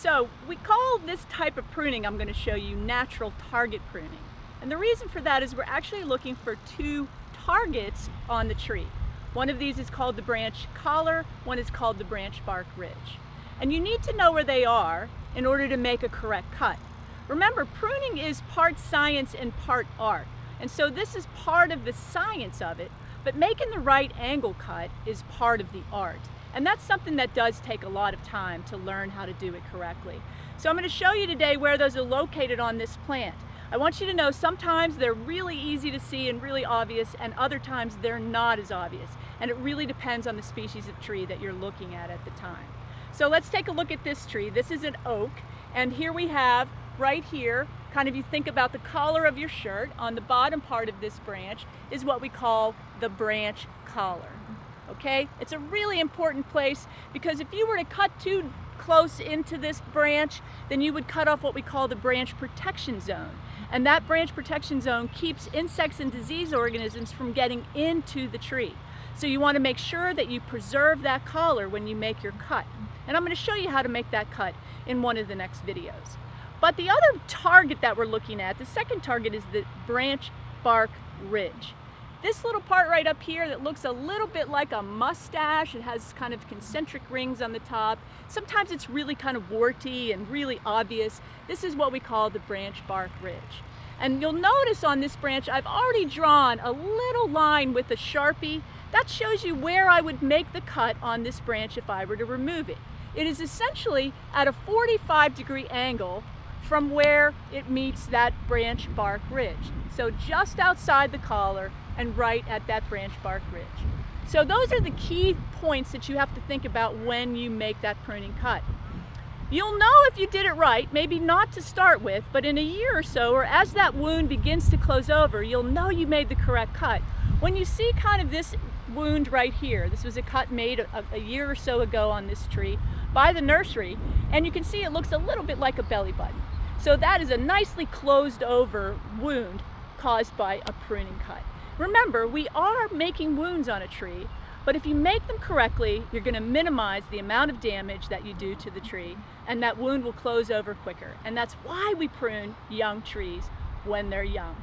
So we call this type of pruning I'm going to show you natural target pruning. And the reason for that is we're actually looking for two targets on the tree. One of these is called the branch collar, one is called the branch bark ridge. And you need to know where they are in order to make a correct cut. Remember, pruning is part science and part art. And so this is part of the science of it, but making the right angle cut is part of the art. And that's something that does take a lot of time to learn how to do it correctly. So I'm going to show you today where those are located on this plant. I want you to know sometimes they're really easy to see and really obvious, and other times they're not as obvious. And it really depends on the species of tree that you're looking at the time. So let's take a look at this tree. This is an oak, and here we have right here, kind of you think about the collar of your shirt, on the bottom part of this branch is what we call the branch collar. Okay? It's a really important place because if you were to cut too close into this branch, then you would cut off what we call the branch protection zone. And that branch protection zone keeps insects and disease organisms from getting into the tree. So you want to make sure that you preserve that collar when you make your cut. And I'm going to show you how to make that cut in one of the next videos. But the other target that we're looking at, the second target, is the branch bark ridge. This little part right up here that looks a little bit like a mustache, it has kind of concentric rings on the top. Sometimes it's really kind of warty and really obvious. This is what we call the branch bark ridge. And you'll notice on this branch I've already drawn a little line with a Sharpie. That shows you where I would make the cut on this branch if I were to remove it. It is essentially at a 45-degree angle from where it meets that branch bark ridge. So just outside the collar and right at that branch bark ridge. So those are the key points that you have to think about when you make that pruning cut. You'll know if you did it right, maybe not to start with, but in a year or so, or as that wound begins to close over, you'll know you made the correct cut. When you see kind of this wound right here, this was a cut made a year or so ago on this tree by the nursery, and you can see it looks a little bit like a belly button. So that is a nicely closed over wound caused by a pruning cut. Remember, we are making wounds on a tree, but if you make them correctly, you're going to minimize the amount of damage that you do to the tree, and that wound will close over quicker. And that's why we prune young trees when they're young.